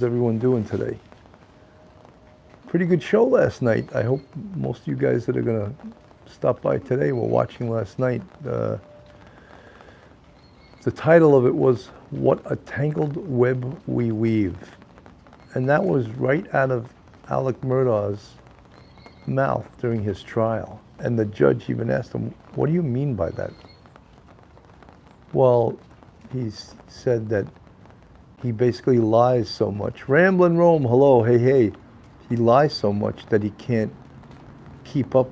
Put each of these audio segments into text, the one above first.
How's everyone doing today? Pretty good show last night. I hope most of you guys that are going to stop by today were watching last night. The title of it was What a Tangled Web We Weave. And that was right out of Alec Murdaugh's mouth during his trial. And the judge even asked him, what do you mean by that? Well, he said that he basically lies so much. Ramblin' Rome, hello, hey. He lies so much that he can't keep up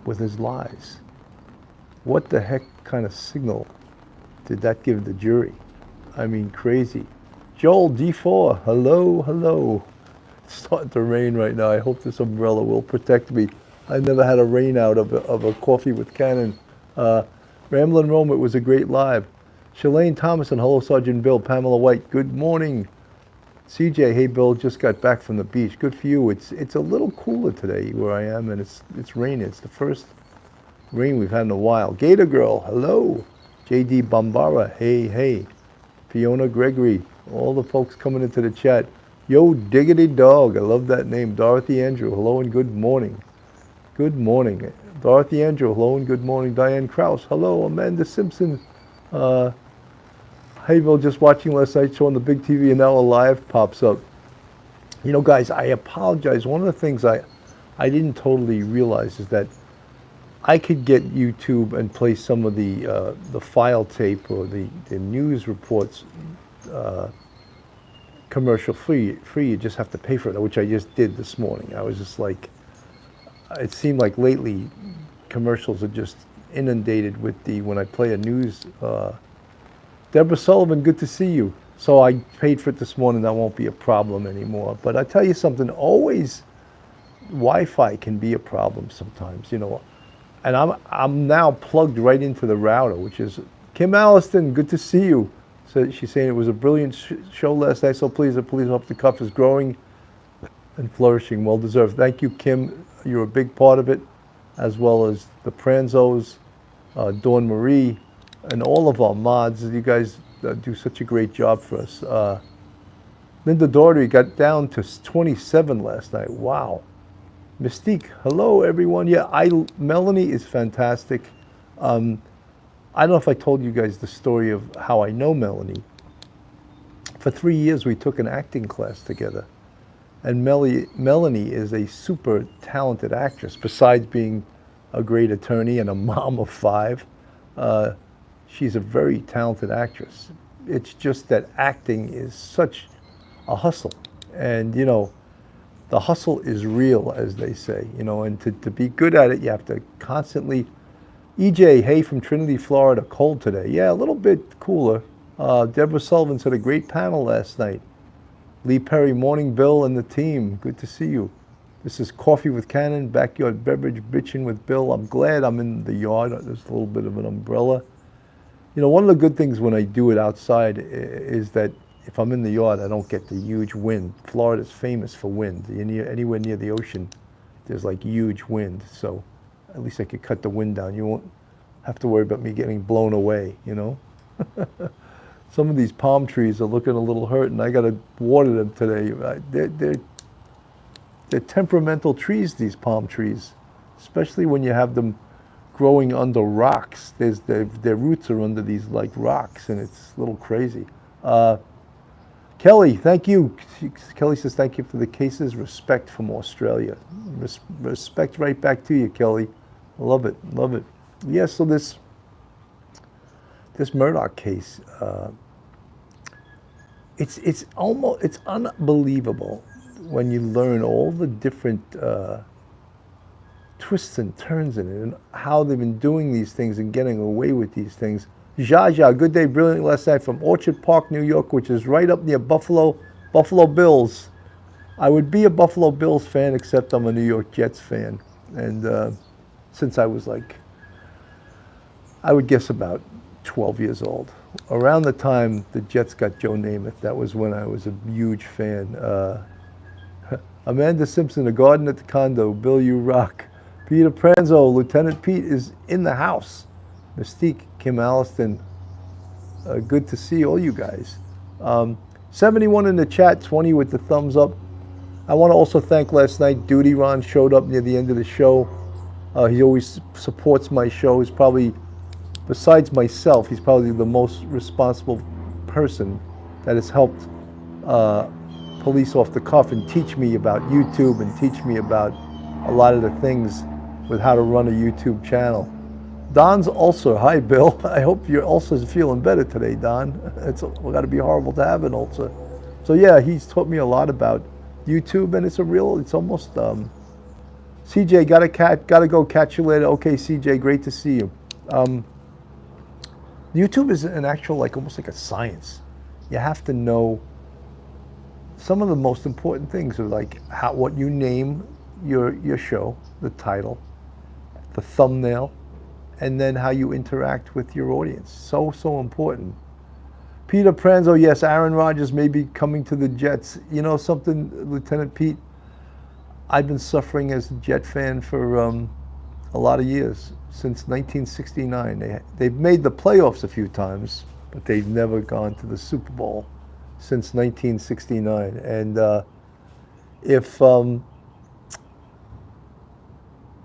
with his lies. What the heck kind of signal did that give the jury? I mean, crazy. Joel D4, hello. It's starting to rain right now. I hope this umbrella will protect me. I never had a rain out of a coffee with Cannon. Ramblin' Rome, it was a great live. Shalane Thomason, hello Sergeant Bill. Pamela White, good morning. CJ, hey Bill, just got back from the beach. Good for you. It's a little cooler today where I am, and it's raining. It's the first rain we've had in a while. Gator Girl, hello. JD Bambara, hey. Fiona Gregory, all the folks coming into the chat. Yo, Diggity Dog, I love that name. Dorothy Andrew, hello and good morning. Good morning. Dorothy Andrew, hello and good morning. Diane Krause, hello. Amanda Simpson, hey Bill, just watching last night's show on the big TV and now Alive pops up. You know, guys, I apologize. One of the things I didn't totally realize is that I could get YouTube and play some of the file tape or the news reports commercial free. You just have to pay for it, which I just did this morning. I was just like, it seemed like lately commercials are just inundated with when I play a news. Deborah Sullivan, good to see you. So I paid for it this morning. That won't be a problem anymore. But I tell you something, always Wi-Fi can be a problem sometimes, you know. And I'm now plugged right into the router, which is Kim Alliston, good to see you. So she's saying it was a brilliant show last night. So please, the police off the cuff is growing and flourishing. Well deserved. Thank you, Kim. You're a big part of it, as well as the Pranzos, Dawn Marie, and all of our mods. You guys do such a great job for us. Linda Daugherty got down to 27 last night. Wow. Mystique, hello everyone. Yeah, Melanie is fantastic. I don't know if I told you guys the story of how I know Melanie. For 3 years we took an acting class together. And Melanie is a super talented actress. Besides being a great attorney and a mom of 5, she's a very talented actress. It's just that acting is such a hustle. And, you know, the hustle is real, as they say, you know, and to be good at it, you have to constantly. EJ, hey, from Trinity, Florida, cold today. Yeah, a little bit cooler. Deborah Sullivan said a great panel last night. Lee Perry, morning, Bill and the team. Good to see you. This is Coffee with Cannon, backyard beverage, bitching with Bill. I'm glad I'm in the yard. There's a little bit of an umbrella. You know, one of the good things when I do it outside is that if I'm in the yard, I don't get the huge wind. Florida's famous for wind. Anywhere near the ocean, there's like huge wind. So at least I could cut the wind down. You won't have to worry about me getting blown away, you know? Some of these palm trees are looking a little hurt, and I got to water them today. They're temperamental trees, these palm trees, especially when you have them growing under rocks. Their roots are under these like rocks, and it's a little crazy. Kelly, thank you. Kelly says thank you for the cases. Respect from Australia. Respect right back to you, Kelly. Love it. Yeah, so this Murdaugh case, it's unbelievable when you learn all the different twists and turns in it and how they've been doing these things and getting away with these things. Jaja, good day, brilliant last night from Orchard Park, New York, which is right up near Buffalo Bills. I would be a Buffalo Bills fan, except I'm a New York Jets fan. And since I was like, I would guess about 12 years old. Around the time the Jets got Joe Namath, that was when I was a huge fan. Amanda Simpson, a garden at the condo. Bill, you rock. Peter Pranzo, Lieutenant Pete is in the house. Mystique, Kim Alliston, good to see all you guys. 71 in the chat, 20 with the thumbs up. I want to also thank last night, Duty Ron showed up near the end of the show. He always supports my show. He's probably, besides myself, he's probably the most responsible person that has helped police off the cuff and teach me about YouTube and teach me about a lot of the things with how to run a YouTube channel. Don's ulcer. Hi, Bill. I hope your ulcer's feeling better today, Don. It's got to be horrible to have an ulcer. So yeah, he's taught me a lot about YouTube, and it's almost, CJ, gotta go, catch you later. Okay, CJ, great to see you. YouTube is an actual, almost like a science. You have to know some of the most important things are what you name your show, the title, the thumbnail, and then how you interact with your audience. So important. Peter Pranzo, yes, Aaron Rodgers may be coming to the Jets. You know something, Lieutenant Pete? I've been suffering as a Jet fan for a lot of years, since 1969. They've made the playoffs a few times, but they've never gone to the Super Bowl since 1969. And if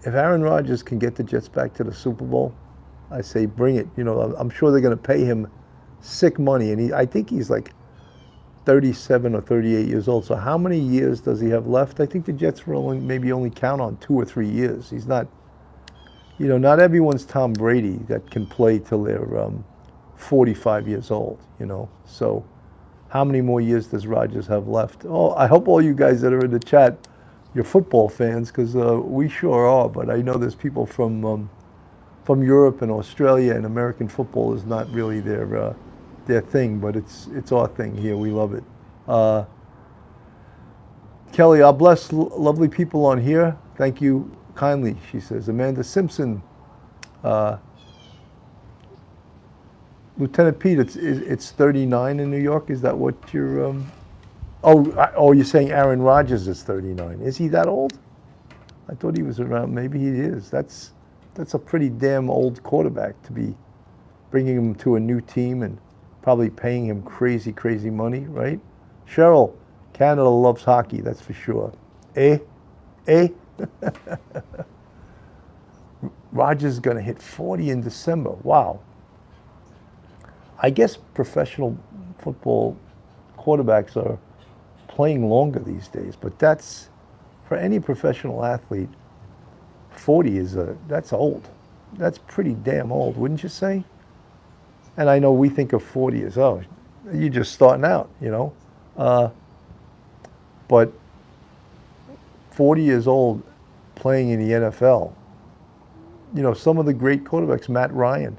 Aaron Rodgers can get the Jets back to the Super Bowl, I say bring it. You know, I'm sure they're going to pay him sick money, and I think he's like 37 or 38 years old. So how many years does he have left? I think the Jets will maybe only count on 2 or 3 years. He's not, not everyone's Tom Brady that can play till they're 45 years old. So how many more years does Rodgers have left? Oh, I hope all you guys that are in the chat, you're football fans, because we sure are. But I know there's people from Europe and Australia, and American football is not really their thing, but it's our thing here. We love it. Kelly, I'll bless lovely people on here. Thank you kindly, she says. Amanda Simpson. Lieutenant Pete, it's 39 in New York. Is that what you're... Oh, you're saying Aaron Rodgers is 39. Is he that old? I thought he was around. Maybe he is. That's a pretty damn old quarterback to be bringing him to a new team and probably paying him crazy, crazy money, right? Cheryl, Canada loves hockey, that's for sure. Eh? Rodgers is going to hit 40 in December. Wow. I guess professional football quarterbacks are playing longer these days, but that's, for any professional athlete, 40 that's old. That's pretty damn old, wouldn't you say? And I know we think of 40 as, oh, you're just starting out, but 40 years old playing in the NFL. Some of the great quarterbacks, Matt Ryan,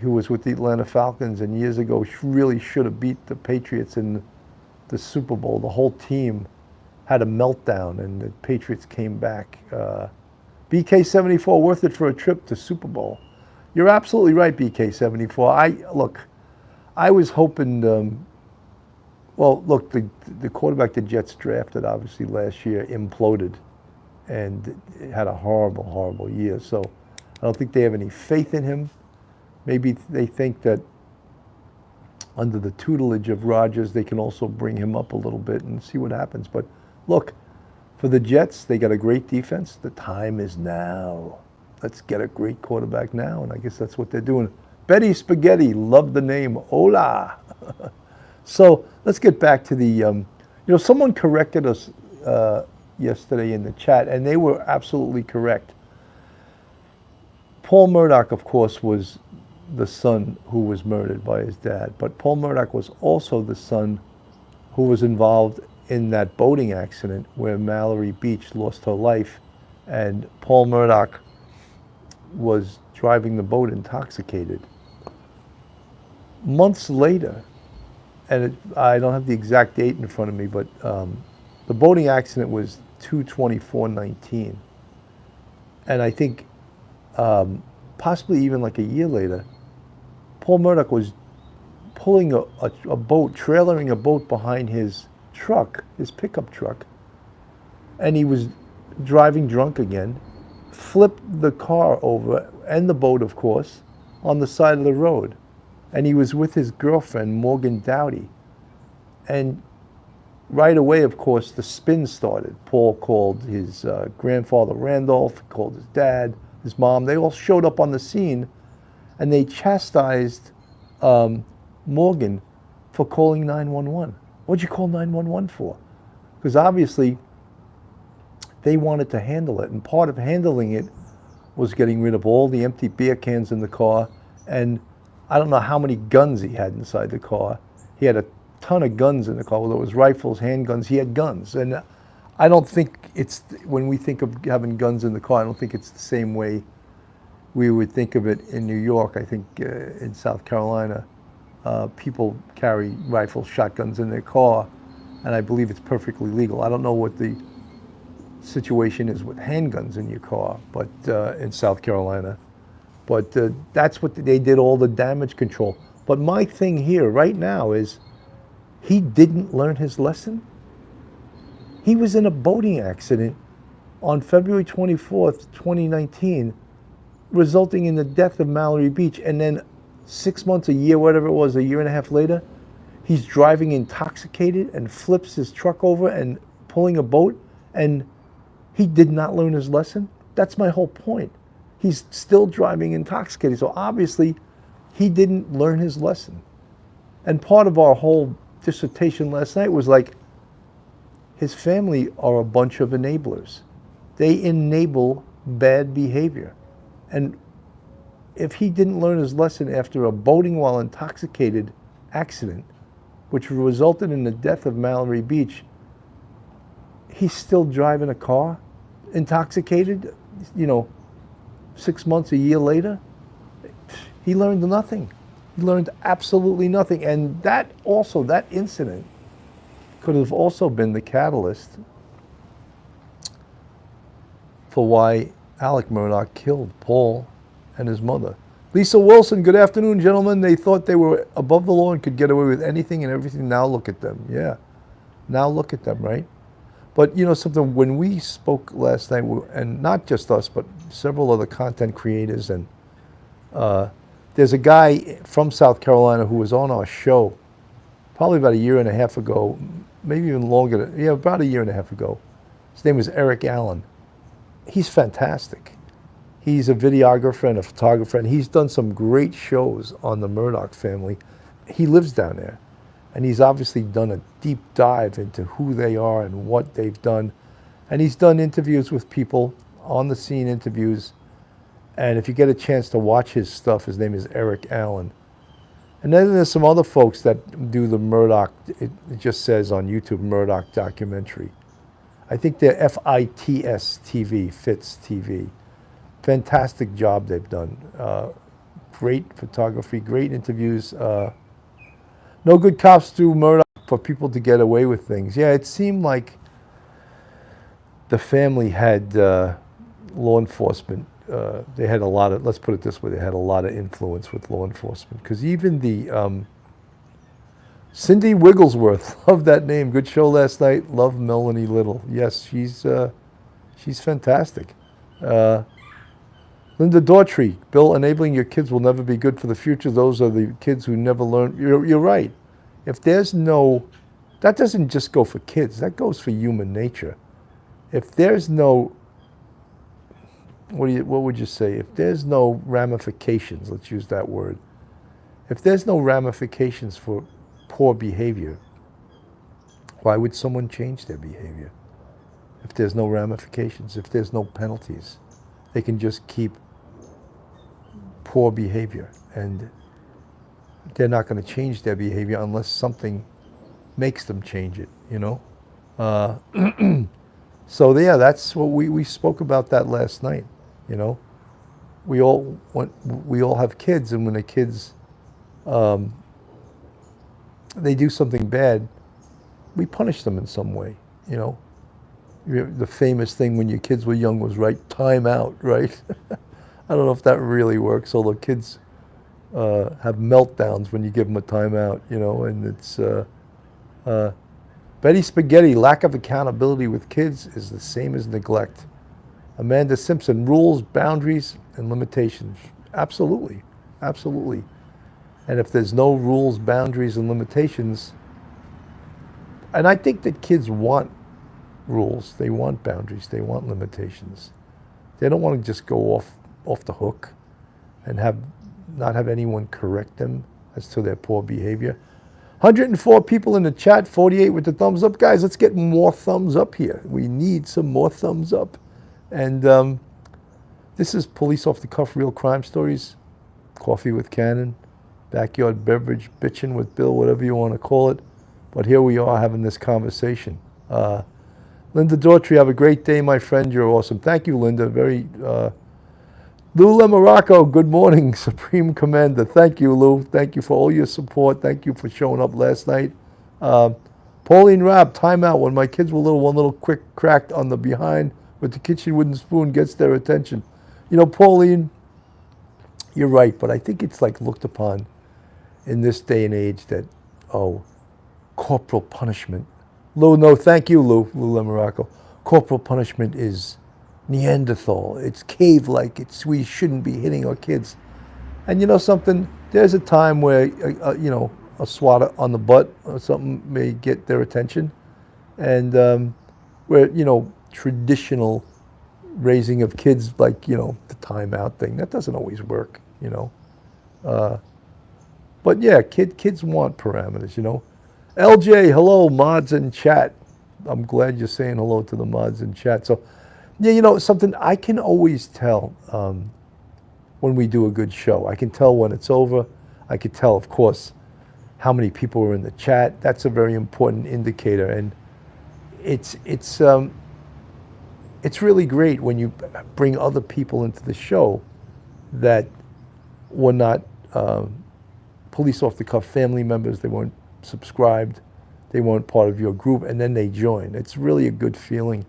who was with the Atlanta Falcons and years ago really should have beat the Patriots in the Super Bowl. The whole team had a meltdown, and the Patriots came back. BK74, worth it for a trip to Super Bowl. You're absolutely right, BK74. I was hoping, the quarterback the Jets drafted, obviously, last year imploded and had a horrible, horrible year. So I don't think they have any faith in him. Maybe they think that under the tutelage of Rodgers, they can also bring him up a little bit and see what happens. But look, for the Jets, they got a great defense. The time is now. Let's get a great quarterback now, and I guess that's what they're doing. Betty Spaghetti, love the name. Hola. So let's get back to the, someone corrected us yesterday in the chat, and they were absolutely correct. Paul Murdaugh, of course, was the son who was murdered by his dad, but Paul Murdaugh was also the son who was involved in that boating accident where Mallory Beach lost her life, and Paul Murdaugh was driving the boat intoxicated. Months later, and I don't have the exact date in front of me, but the boating accident was 2/24/19, and I think possibly even like a year later, Paul Murdaugh was pulling a boat, trailering a boat behind his truck, his pickup truck, and he was driving drunk again, flipped the car over, and the boat, of course, on the side of the road. And he was with his girlfriend, Morgan Dowdy. And right away, of course, the spin started. Paul called his grandfather Randolph, called his dad, his mom. They all showed up on the scene, and they chastised Morgan for calling 911. What'd you call 911 for? Because obviously they wanted to handle it, and part of handling it was getting rid of all the empty beer cans in the car, and I don't know how many guns he had inside the car. He had a ton of guns in the car, whether it was rifles, handguns, he had guns. And I don't think it's, when we think of having guns in the car, I don't think it's the same way we would think of it in New York. I think in South Carolina, people carry rifles, shotguns in their car, and I believe it's perfectly legal. I don't know what the situation is with handguns in your car, but in South Carolina. But that's what they did, all the damage control. But my thing here right now is he didn't learn his lesson. He was in a boating accident on February 24th, 2019, resulting in the death of Mallory Beach. And then 6 months, a year, whatever it was, a year and a half later, he's driving intoxicated and flips his truck over and pulling a boat, and he did not learn his lesson. That's my whole point. He's still driving intoxicated. So obviously he didn't learn his lesson. And part of our whole dissertation last night was like, his family are a bunch of enablers. They enable bad behavior. And if he didn't learn his lesson after a boating while intoxicated accident, which resulted in the death of Mallory Beach, he's still driving a car intoxicated, 6 months, a year later. He learned nothing. He learned absolutely nothing. And that incident could have also been the catalyst for why Alec Murdaugh killed Paul and his mother. Lisa Wilson, good afternoon, gentlemen. They thought they were above the law and could get away with anything and everything. Now look at them. Yeah. Now look at them, right? But something, when we spoke last night, and not just us, but several other content creators, and there's a guy from South Carolina who was on our show probably about a year and a half ago, maybe even longer. Yeah, about a year and a half ago. His name is Eric Allen. He's fantastic. He's a videographer and a photographer, and he's done some great shows on the Murdaugh family. He lives down there, and he's obviously done a deep dive into who they are and what they've done. And he's done interviews with people, on the scene interviews. And if you get a chance to watch his stuff, his name is Eric Allen. And then there's some other folks that do the Murdaugh, it just says on YouTube, Murdaugh documentary. I think they're FITS TV, FITS TV. Fantastic job they've done. Great photography, great interviews. No good cops do Murdaugh for people to get away with things. Yeah, it seemed like the family had law enforcement. They had a lot of, let's put it this way, they had a lot of influence with law enforcement. Because even the Cindy Wigglesworth, love that name. Good show last night. Love Melanie Little. Yes, she's fantastic. Linda Daughtry, Bill, enabling your kids will never be good for the future. Those are the kids who never learn. You're right. If there's no, that doesn't just go for kids. That goes for human nature. If there's no, what would you say? If there's no ramifications, let's use that word. If there's no ramifications for poor behavior, why would someone change their behavior? If there's no ramifications, if there's no penalties, they can just keep poor behavior, and they're not going to change their behavior unless something makes them change it, So yeah, that's what we spoke about that last night. We all have kids, and when the kids they do something bad, we punish them in some way. The famous thing when your kids were young was, right, time out, right? I don't know if that really works, although kids have meltdowns when you give them a timeout, and it's Betty Spaghetti, lack of accountability with kids is the same as neglect. Amanda Simpson, rules, boundaries, and limitations. Absolutely, absolutely. And if there's no rules, boundaries, and limitations, And I think that kids want rules. They want boundaries. They want limitations. They don't want to just go off the hook and not have anyone correct them as to their poor behavior. 104 people in the chat, 48 with the thumbs up. Guys, let's get more thumbs up here. We need some more thumbs up. And this is Police Off the Cuff Real Crime Stories, Coffee with Cannon, Backyard Beverage, Bitchin' with Bill, whatever you want to call it. But here we are having this conversation. Linda Daughtry, have a great day, my friend. You're awesome. Thank you, Linda. Lou Lemoracco, good morning, Supreme Commander. Thank you, Lou. Thank you for all your support. Thank you for showing up last night. Pauline Rabb, timeout. When my kids were little, one little quick crack on the behind with the kitchen wooden spoon gets their attention. You know, Pauline, you're right, but I think it's like looked upon in this day and age that, corporal punishment. Lou, no, thank you, Lou Lemoracco. Corporal punishment is Neanderthal. It's cave-like. We shouldn't be hitting our kids. And you know something? There's a time where, a swat on the butt or something may get their attention. And where, traditional raising of kids, like, the timeout thing, that doesn't always work, But yeah, kids want parameters, LJ, hello, mods in chat. I'm glad you're saying hello to the mods in chat. So, yeah, something I can always tell when we do a good show. I can tell when it's over. I can tell, of course, how many people are in the chat. That's a very important indicator. And it's really great when you bring other people into the show that were not Police Off the Cuff family members. They weren't subscribed. They weren't part of your group, and then they join. It's really a good feeling.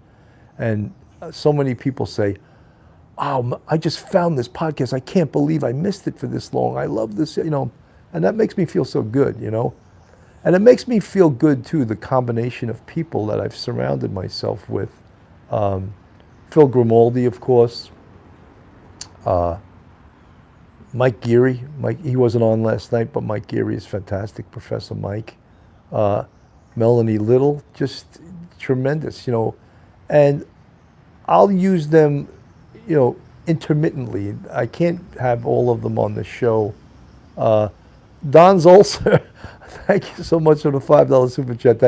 And so many people say, I just found this podcast. I can't believe I missed it for this long. I love this, and that makes me feel so good, And it makes me feel good, too, the combination of people that I've surrounded myself with. Phil Grimaldi, of course. Mike Geary. He wasn't on last night, but Mike Geary is fantastic. Professor Mike. Melanie Little, just tremendous, And I'll use them, intermittently. I can't have all of them on the show. Don Zolcer, thank you so much for the $5 super chat.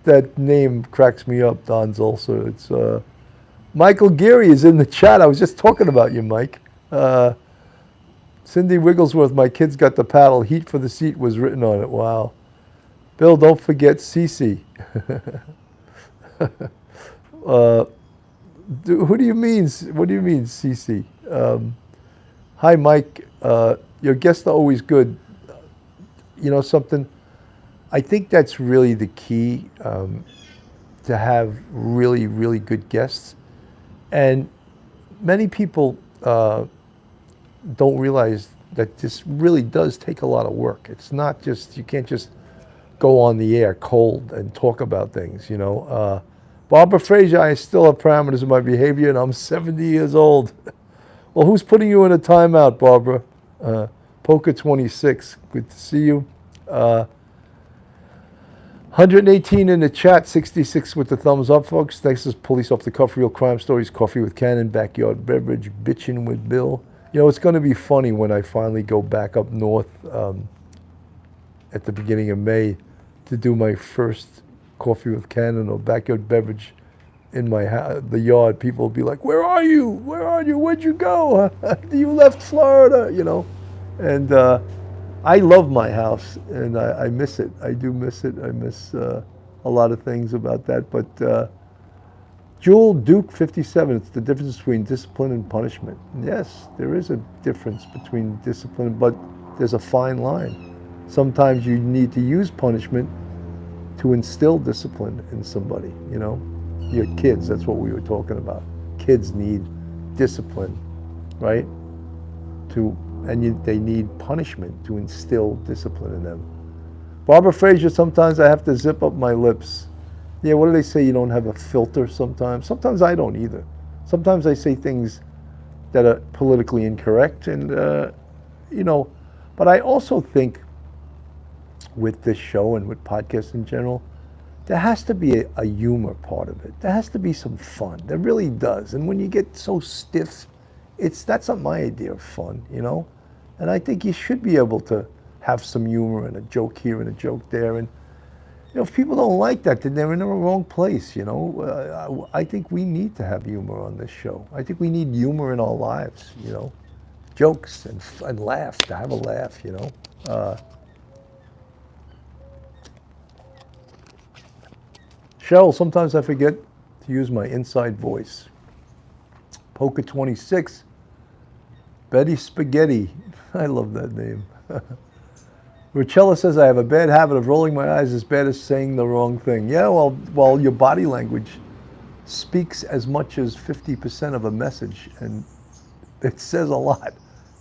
That name cracks me up, Don Zolcer. It's Michael Geary is in the chat. I was just talking about you, Mike. Cindy Wigglesworth, my kids got the paddle. Heat for the seat was written on it. Wow. Bill, don't forget Cece. Who do you mean? What do you mean, Cece? Hi, Mike. Your guests are always good. You know something? I think that's really the key, to have really, really good guests. And many people don't realize that this really does take a lot of work. It's not just, you can't just go on the air cold and talk about things, Barbara Frazier, I still have parameters in my behavior and I'm 70 years old. Well, who's putting you in a timeout, Barbara? Poker 26, good to see you. 118 in the chat, 66 with the thumbs up, folks. Next is Police Off the Cuff, Real Crime Stories, Coffee with Cannon, Backyard Beverage, Bitchin' with Bill. It's going to be funny when I finally go back up north at the beginning of May to do my first Coffee with Cannon or Backyard Beverage in the yard. People will be like, where are you? Where are you? Where'd you go? You left Florida, And I love my house, and I miss it. I do miss it. I miss a lot of things about that. But Jewel Duke 57, it's the difference between discipline and punishment. Yes, there is a difference between discipline, but there's a fine line. Sometimes you need to use punishment to instill discipline in somebody, Your kids, that's what we were talking about. Kids need discipline, right? They need punishment to instill discipline in them. Barbara Frazier, sometimes I have to zip up my lips. Yeah, what do they say? You don't have a filter sometimes? Sometimes I don't either. Sometimes I say things that are politically incorrect, and, but I also think with this show and with podcasts in general, there has to be a humor part of it. There has to be some fun. There really does. And when you get so stiff, that's not my idea of fun, you know? And I think you should be able to have some humor and a joke here and a joke there. And, you know, if people don't like that, then they're in the wrong place, you know? I think we need to have humor on this show. I think we need humor in our lives, you know? Jokes and laugh, to have a laugh, you know? Cheryl, sometimes I forget to use my inside voice. Poker 26, Betty Spaghetti. I love that name. Richella says, I have a bad habit of rolling my eyes as bad as saying the wrong thing. Yeah, well, your body language speaks as much as 50% of a message, and it says a lot.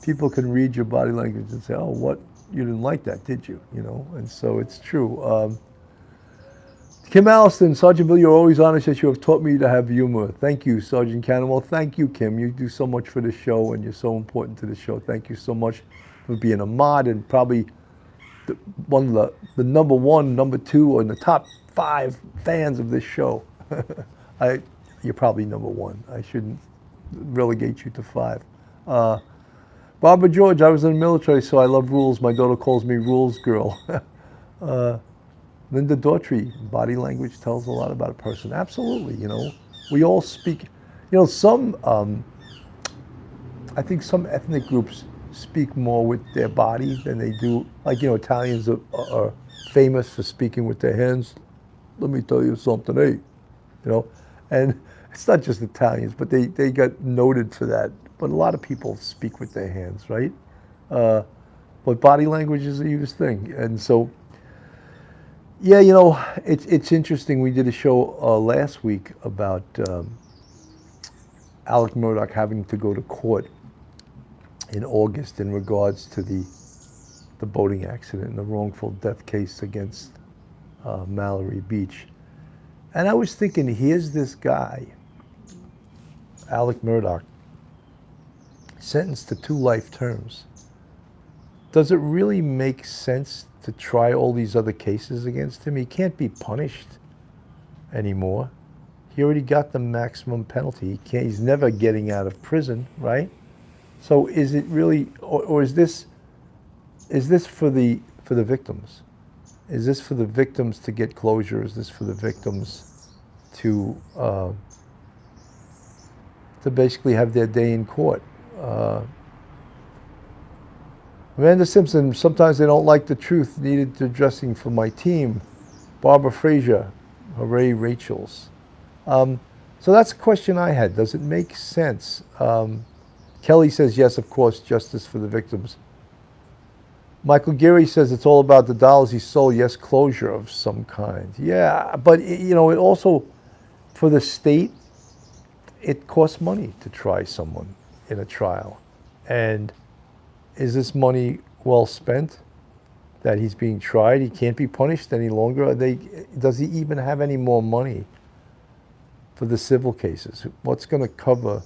People can read your body language and say, oh, what? You didn't like that, did you? You know, and so it's true. Kim Alliston, Sergeant Bill, you're always honest that you have taught me to have humor. Thank you, Sergeant Cannon. Well, thank you, Kim. You do so much for the show, and you're so important to the show. Thank you so much for being a mod and probably one of the number one, number two, or in the top 5 fans of this show. You're probably number 1. I shouldn't relegate you to 5. Barbara George, I was in the military, so I love rules. My daughter calls me Rules Girl. Linda Daughtry, body language tells a lot about a person. Absolutely, you know. We all speak, you know, I think some ethnic groups speak more with their body than they do. Like, you know, Italians are famous for speaking with their hands. Let me tell you something, hey, you know. And it's not just Italians, but they got noted for that. But a lot of people speak with their hands, right? But body language is a huge thing. And so, yeah, you know, it's interesting. We did a show last week about Alec Murdaugh having to go to court in August in regards to the boating accident and the wrongful death case against Mallory Beach. And I was thinking, here's this guy, Alec Murdaugh, sentenced to 2 life terms. Does it really make sense to try all these other cases against him? He can't be punished anymore. He already got the maximum penalty. He's never getting out of prison, right? So is it really, or is this for the victims? Is this for the victims to get closure? Is this for the victims to basically have their day in court? Amanda Simpson, sometimes they don't like the truth, needed addressing for my team. Barbara Frazier, hooray Rachel's. So that's a question I had. Does it make sense? Kelly says, yes, of course, justice for the victims. Michael Geary says it's all about the dollars he stole. Yes, closure of some kind. Yeah, but you know, it also, for the state, it costs money to try someone in a trial. And is this money well spent? That he's being tried, he can't be punished any longer? Does he even have any more money for the civil cases? What's going to cover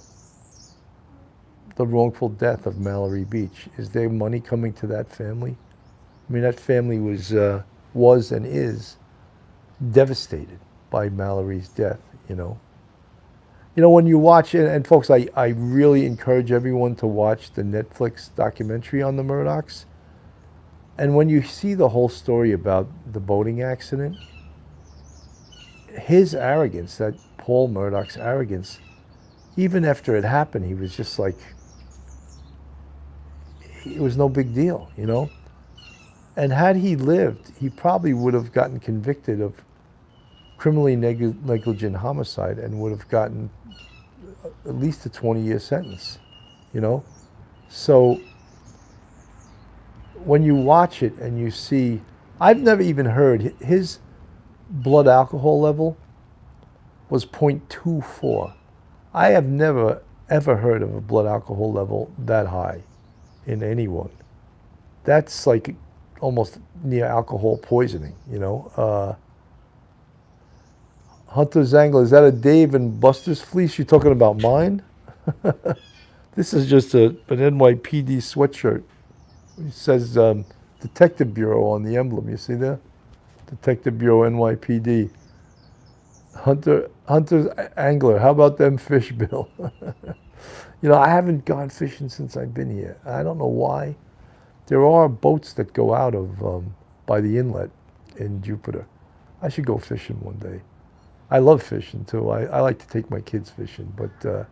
the wrongful death of Mallory Beach? Is there money coming to that family? I mean, that family was and is devastated by Mallory's death, you know. You know, when you watch it, and folks, I really encourage everyone to watch the Netflix documentary on the Murdaughs. And when you see the whole story about the boating accident, his arrogance, that Paul Murdaugh's arrogance, even after it happened, he was just like, it was no big deal, you know? And had he lived, he probably would have gotten convicted of criminally negligent homicide and would have gotten at least a 20-year sentence, you know? So when you watch it and you see, I've never even heard, his blood alcohol level was 0.24. I have never, ever heard of a blood alcohol level that high in anyone. That's like almost near alcohol poisoning, you know? Hunter Zangler, is that a Dave and Buster's fleece? You talking about mine? This is just an NYPD sweatshirt. It says Detective Bureau on the emblem. You see there? Detective Bureau NYPD. Hunter's angler. How about them fish, Bill? I haven't gone fishing since I've been here. I don't know why. There are boats that go out of by the inlet in Jupiter. I should go fishing one day. I love fishing too. I like to take my kids fishing, but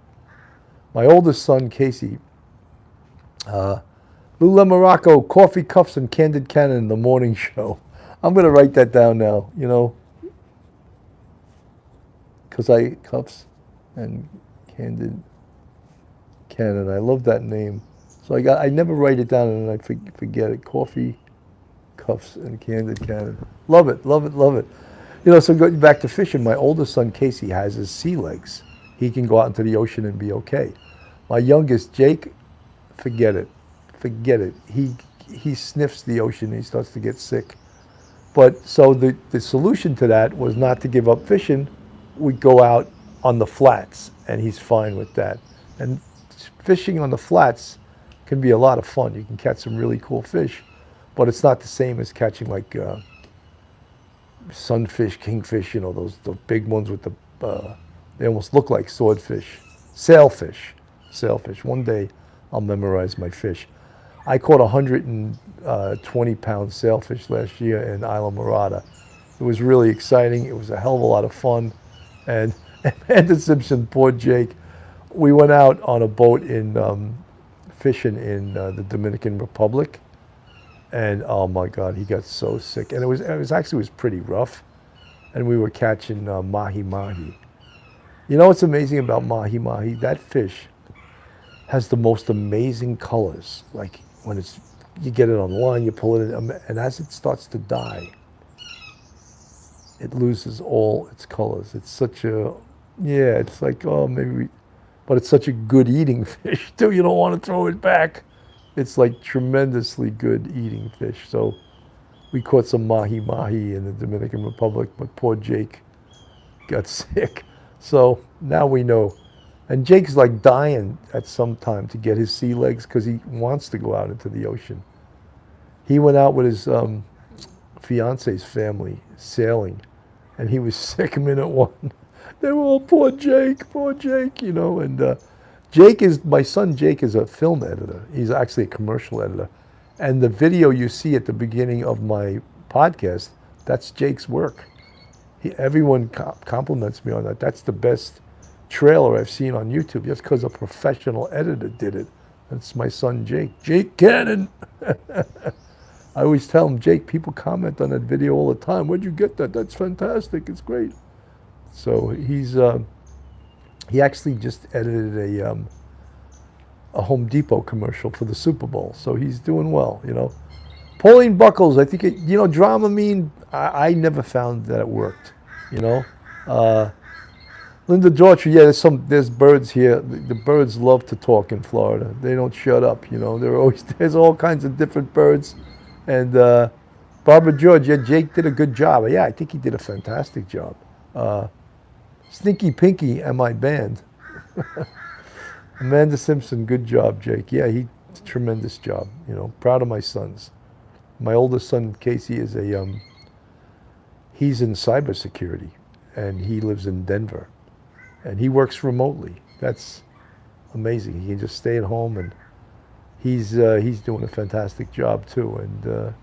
my oldest son, Casey, Lou Morocco, coffee cups and candid cannon in the morning show. I'm going to write that down now, because I cups and candid cannon. I love that name. So I never write it down and I forget it. Coffee, cups, and candid cannon. Love it, love it, love it. So going back to fishing, my oldest son, Casey, has his sea legs. He can go out into the ocean and be okay. My youngest, Jake, forget it. Forget it. He sniffs the ocean and he starts to get sick. But so the solution to that was not to give up fishing. We go out on the flats and he's fine with that. And fishing on the flats can be a lot of fun. You can catch some really cool fish, but it's not the same as catching like sunfish, kingfish, those big ones with they almost look like swordfish. Sailfish. One day I'll memorize my fish. I caught 120-pound sailfish last year in Isla Morada. It was really exciting. It was a hell of a lot of fun. And Amanda Simpson, poor Jake, we went out on a boat in fishing in the Dominican Republic. And oh my God, he got so sick. And it was pretty rough. And we were catching mahi-mahi. You know what's amazing about mahi-mahi? That fish has the most amazing colors. Like when you get it on the line, you pull it in, and as it starts to die, it loses all its colors. It's such it's like, but it's such a good eating fish too. You don't want to throw it back. It's like tremendously good eating fish. So we caught some mahi-mahi in the Dominican Republic, but poor Jake got sick. So now we know. And Jake's like dying at some time to get his sea legs because he wants to go out into the ocean. He went out with his fiance's family sailing, and he was sick minute one. They were all, poor Jake, and my son Jake is a film editor. He's actually a commercial editor. And the video you see at the beginning of my podcast, that's Jake's work. Everyone compliments me on that. That's the best trailer I've seen on YouTube. Just because a professional editor did it. That's my son Jake Cannon. I always tell him, Jake, people comment on that video all the time. Where'd you get that? That's fantastic. It's great. So he actually just edited a Home Depot commercial for the Super Bowl. So he's doing well, Pauline Buckles, I think Dramamine, I never found that it worked, Linda Daughtry, there's birds here. The birds love to talk in Florida. They don't shut up, there's all kinds of different birds. And Barbara George, Jake did a good job. Yeah, I think he did a fantastic job. Stinky Pinky and my band. Amanda Simpson, good job, Jake. Yeah, he did a tremendous job. Proud of my sons. My oldest son, Casey, he's in cybersecurity, and he lives in Denver, and he works remotely. That's amazing. He can just stay at home, and he's doing a fantastic job too. And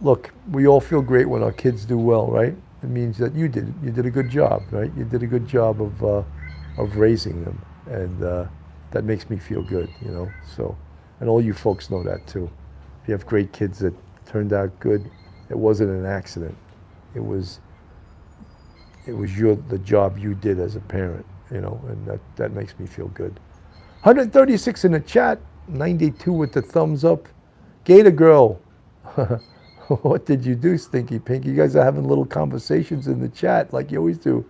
look, we all feel great when our kids do well, right? It means that you did a good job, right? You did a good job of raising them, and that makes me feel good, So, and all you folks know that too. If you have great kids that turned out good, it wasn't an accident. It was the job you did as a parent, and that makes me feel good. 136 in the chat, 92 with the thumbs up. Gator Girl, what did you do, Stinky Pink? You guys are having little conversations in the chat like you always do.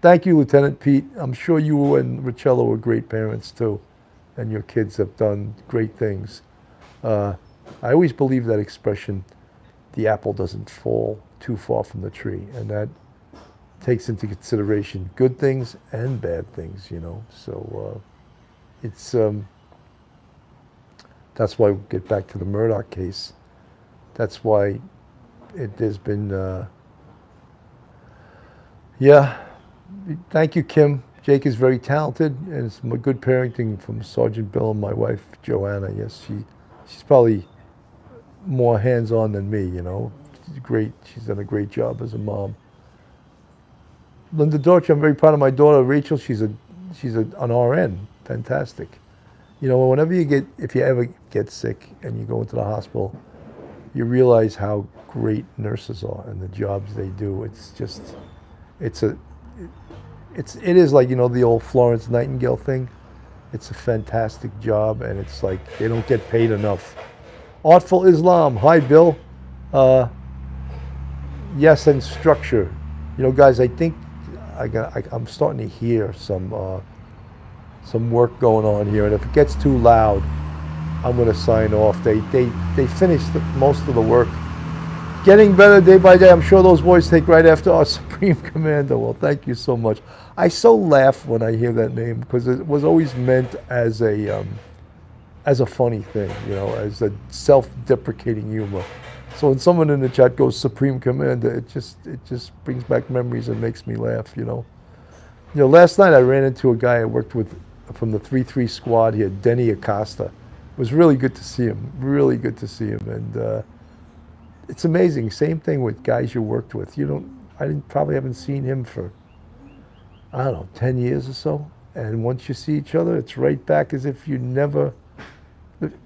Thank you, Lieutenant Pete. I'm sure you and Richello were great parents too, and your kids have done great things. I always believe that expression, the apple doesn't fall too far from the tree, and that takes into consideration good things and bad things, So it's that's why we get back to the Murdaugh case. That's why there's been Thank you, Kim. Jake is very talented, and it's good parenting from Sergeant Bill and my wife, Joanna. Yes, she's probably more hands-on than me, you know. She's great. She's done a great job as a mom. Linda Dorch, I'm very proud of my daughter, Rachel. An RN. Fantastic. You know, whenever if you ever get sick and you go into the hospital, you realize how great nurses are and the jobs they do. It is like, you know, the old Florence Nightingale thing. It's a fantastic job, and it's like they don't get paid enough. Artful Islam, hi Bill. Yes, and structure. You know, guys, I think I'm starting to hear some work going on here, and if it gets too loud, I'm going to sign off. They finished most of the work. Getting better day by day. I'm sure those boys take right after our Supreme Commander. Well, thank you so much. I so laugh when I hear that name because it was always meant as a funny thing, you know, as a self-deprecating humor. So when someone in the chat goes Supreme Commander, it just brings back memories and makes me laugh, you know. You know, last night I ran into a guy I worked with from the 3-3 squad here, Denny Acosta. It was really good to see him, really good to see him. And it's amazing, same thing with guys you worked with. Probably haven't seen him for, I don't know, 10 years or so. And once you see each other, it's right back as if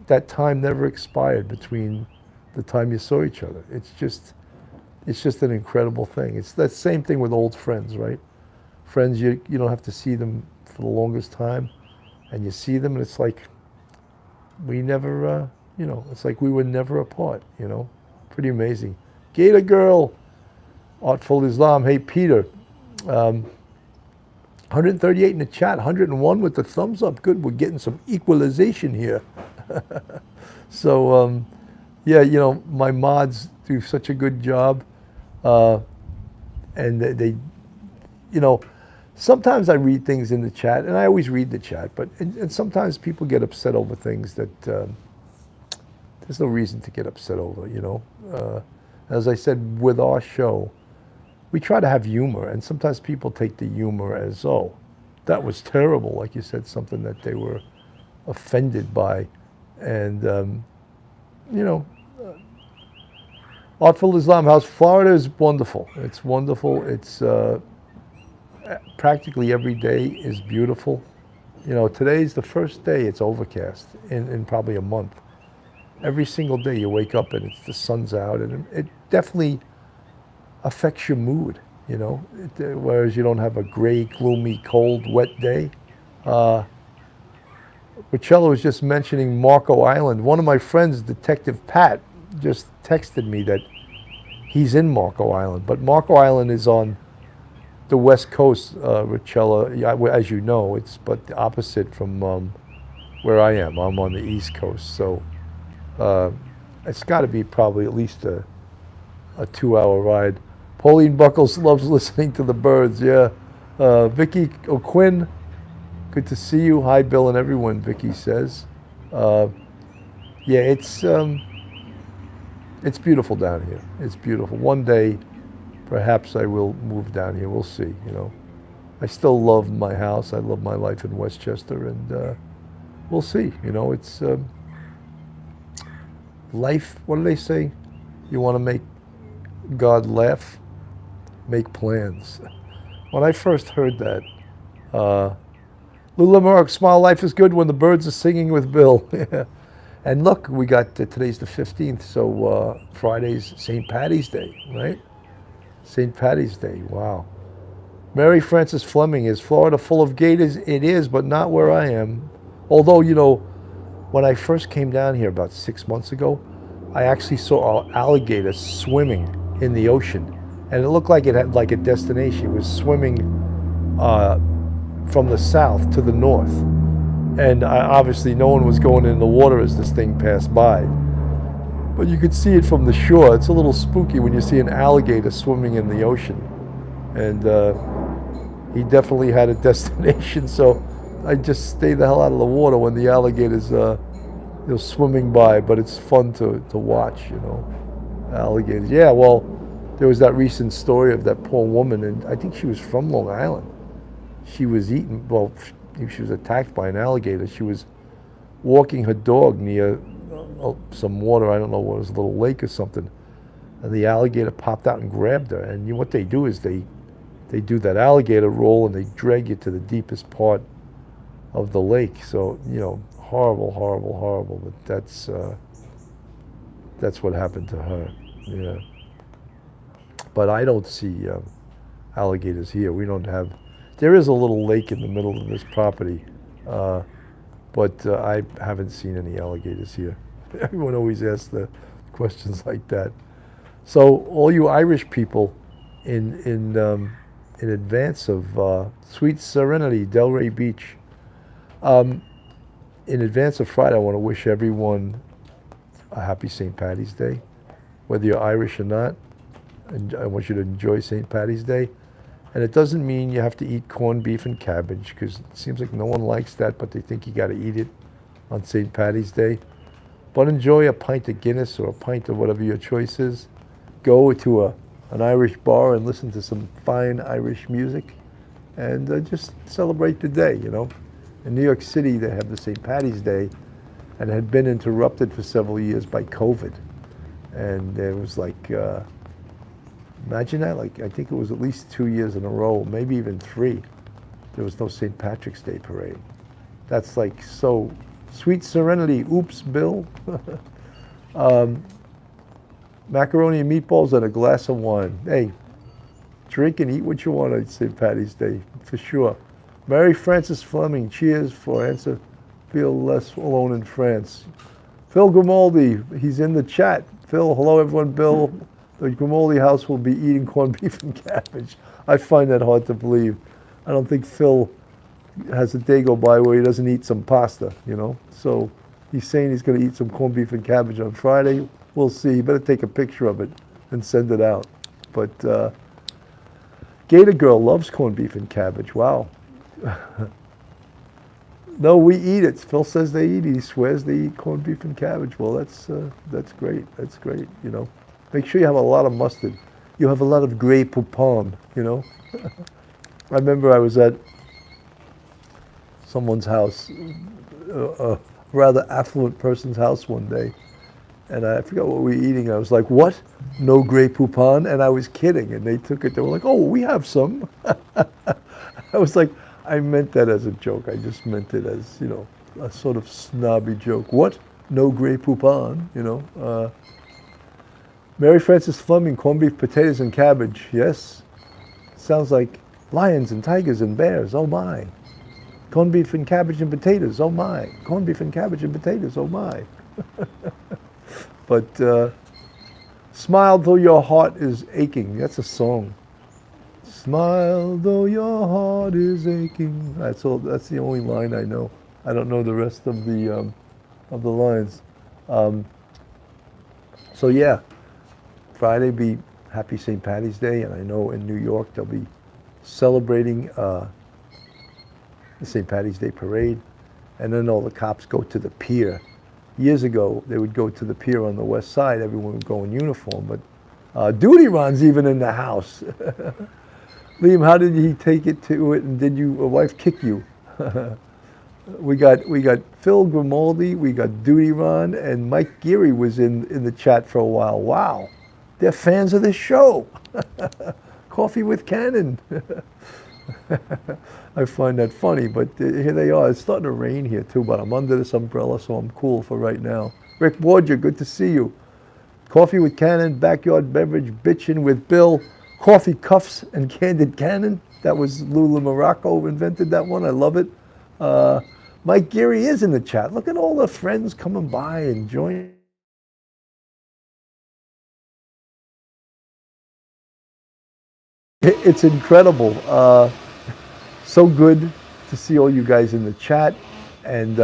that time never expired between the time you saw each other. It's just an incredible thing. It's that same thing with old friends, right? Friends, you don't have to see them for the longest time, and you see them and it's like we never, it's like we were never apart, you know? Pretty amazing. Gator Girl, Artful Islam, hey Peter, 138 in the chat, 101 with the thumbs up. Good, we're getting some equalization here. So, yeah, you know, my mods do such a good job. And they, you know, sometimes I read things in the chat, and I always read the chat, but and sometimes people get upset over things that there's no reason to get upset over, you know. As I said, with our show, we try to have humor, and sometimes people take the humor as, oh, that was terrible, like you said, something that they were offended by. And, you know, Artful Islam House, Florida is wonderful. It's wonderful. It's practically every day is beautiful. You know, today's the first day it's overcast in probably a month. Every single day you wake up and the sun's out, and it definitely affects your mood, you know, whereas you don't have a gray, gloomy, cold, wet day. Richella was just mentioning Marco Island. One of my friends, Detective Pat, just texted me that he's in Marco Island, but Marco Island is on the west coast, Richella, as you know, it's but the opposite from where I am. I'm on the east coast, so it's got to be probably at least a 2-hour ride. Pauline Buckles loves listening to the birds, yeah. Vicky O'Quinn, good to see you. Hi, Bill and everyone, Vicky says. Yeah, it's beautiful down here. It's beautiful. One day, perhaps I will move down here. We'll see, you know. I still love my house. I love my life in Westchester, and we'll see. You know, it's life. What do they say? You want to make God laugh? Make plans. When I first heard that, Lula Mark, smile, life is good when the birds are singing with Bill. And look, we got, today's the 15th, so Friday's St. Patty's Day, right? St. Patty's Day, wow. Mary Frances Fleming, is Florida full of gators? It is, but not where I am. Although, you know, when I first came down here about 6 months ago, I actually saw an alligator swimming in the ocean. And it looked like it had like a destination. It was swimming from the south to the north. And obviously no one was going in the water as this thing passed by. But you could see it from the shore. It's a little spooky when you see an alligator swimming in the ocean. And he definitely had a destination, so I just stay the hell out of the water when the alligator's swimming by, but it's fun to watch, you know, alligators. Yeah, well, there was that recent story of that poor woman, and I think she was from Long Island, she was eaten. Well, she was attacked by an alligator. She was walking her dog near some water. I don't know what it was, a little lake or something. And the alligator popped out and grabbed her. And what they do is they do that alligator roll and they drag you to the deepest part of the lake. So horrible, horrible, horrible. But that's what happened to her. Yeah. But I don't see alligators here. We don't have. There is a little lake in the middle of this property, but I haven't seen any alligators here. Everyone always asks the questions like that. So all you Irish people, in advance of Sweet Serenity, Delray Beach, in advance of Friday, I want to wish everyone a happy St. Paddy's Day, whether you're Irish or not. And I want you to enjoy St. Paddy's Day. And it doesn't mean you have to eat corned beef and cabbage, because it seems like no one likes that, but they think you got to eat it on St. Paddy's Day. But enjoy a pint of Guinness or a pint of whatever your choice is. Go to an Irish bar and listen to some fine Irish music, and just celebrate the day, In New York City, they have the St. Paddy's Day, and it had been interrupted for several years by COVID. And there was like, imagine that, like I think it was at least 2 years in a row, maybe even 3. There was no St. Patrick's Day parade. That's like so Sweet Serenity. Oops, Bill. Macaroni and meatballs and a glass of wine. Hey, drink and eat what you want on St. Paddy's Day, for sure. Mary Frances Fleming, cheers for answer. Feel less alone in France. Phil Grimaldi, he's in the chat. Phil, hello everyone. Bill, the Grimaldi house will be eating corned beef and cabbage. I find that hard to believe. I don't think Phil has a day go by where he doesn't eat some pasta, So he's saying he's going to eat some corned beef and cabbage on Friday. We'll see. You better take a picture of it and send it out. But Gator Girl loves corned beef and cabbage. Wow. No, we eat it. Phil says they eat it. He swears they eat corned beef and cabbage. Well, that's great. That's great. Make sure you have a lot of mustard. You have a lot of Grey Poupon. I remember I was at someone's house, a rather affluent person's house one day, and I forgot what we were eating. I was like, "What? No Grey Poupon?" And I was kidding, and they took it. They were like, "Oh, we have some." I was like, I meant that as a joke. I just meant it as, a sort of snobby joke. What? No Grey Poupon, Mary Frances Fleming, corned beef, potatoes, and cabbage. Yes. Sounds like lions and tigers and bears. Oh, my. Corned beef and cabbage and potatoes. Oh, my. Corned beef and cabbage and potatoes. Oh, my. But smile though your heart is aching. That's a song. Smile though your heart is aching. That's all. That's the only line I know. I don't know the rest of the lines. So yeah, Friday be happy St. Paddy's Day, and I know in New York they'll be celebrating the St. Paddy's Day parade, and then all the cops go to the pier. Years ago, they would go to the pier on the west side. Everyone would go in uniform, but Duty Ron's even in the house. Liam, how did he take it to it, and did your wife kick you? we got Phil Grimaldi, we got Duty Ron, and Mike Geary was in the chat for a while. Wow, they're fans of this show. Coffee with Cannon. I find that funny, but here they are. It's starting to rain here too, but I'm under this umbrella, so I'm cool for right now. Rick Borgia, good to see you. Coffee with Cannon, backyard beverage, bitchin' with Bill. Coffee cuffs and candid cannon. That was Lula Morocco invented that one. I love it. Mike Geary is in the chat. Look at all the friends coming by and joining. It's incredible. So good to see all you guys in the chat, and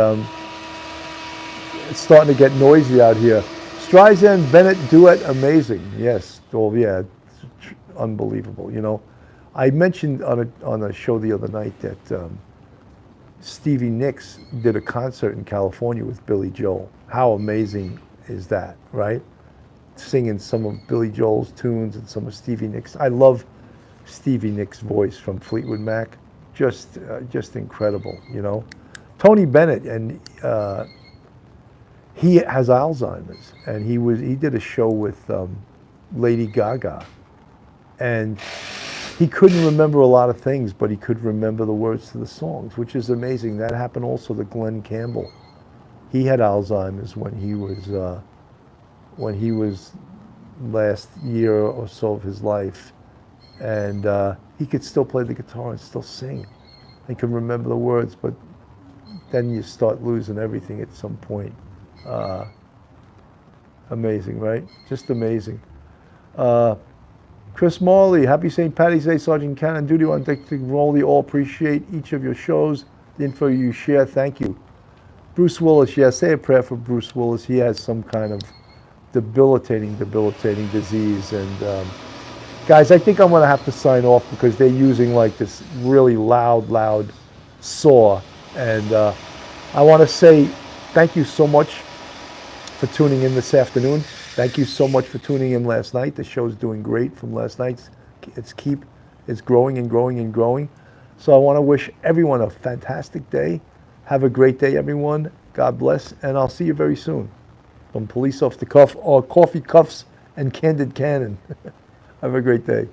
it's starting to get noisy out here. Streisand Bennett duet, amazing. Yes. Well, yeah. Unbelievable. I mentioned on a show the other night that Stevie Nicks did a concert in California with Billy Joel. How amazing is that, right? Singing some of Billy Joel's tunes and some of Stevie Nicks. I love Stevie Nicks' voice from Fleetwood Mac. just incredible, you know. Tony Bennett, and he has Alzheimer's, and he did a show with Lady Gaga, and he couldn't remember a lot of things, but he could remember the words to the songs, which is amazing. That happened also to Glenn Campbell. He had Alzheimer's when he was last year or so of his life, and he could still play the guitar and still sing. He can remember the words, but then you start losing everything at some point. Amazing, right? Just amazing. Chris Marley, happy St. Paddy's Day, Sergeant Cannon, duty on deck to Rolly. All appreciate each of your shows, the info you share. Thank you. Bruce Willis, yes, say a prayer for Bruce Willis. He has some kind of debilitating disease. And guys, I think I'm going to have to sign off because they're using like this really loud saw. And I want to say thank you so much for tuning in this afternoon. Thank you so much for tuning in last night. The show's doing great from last night. It's growing and growing and growing. So I want to wish everyone a fantastic day. Have a great day, everyone. God bless, and I'll see you very soon. From Police Off the Cuff, or Coffee Cuffs and Candid Cannon. Have a great day.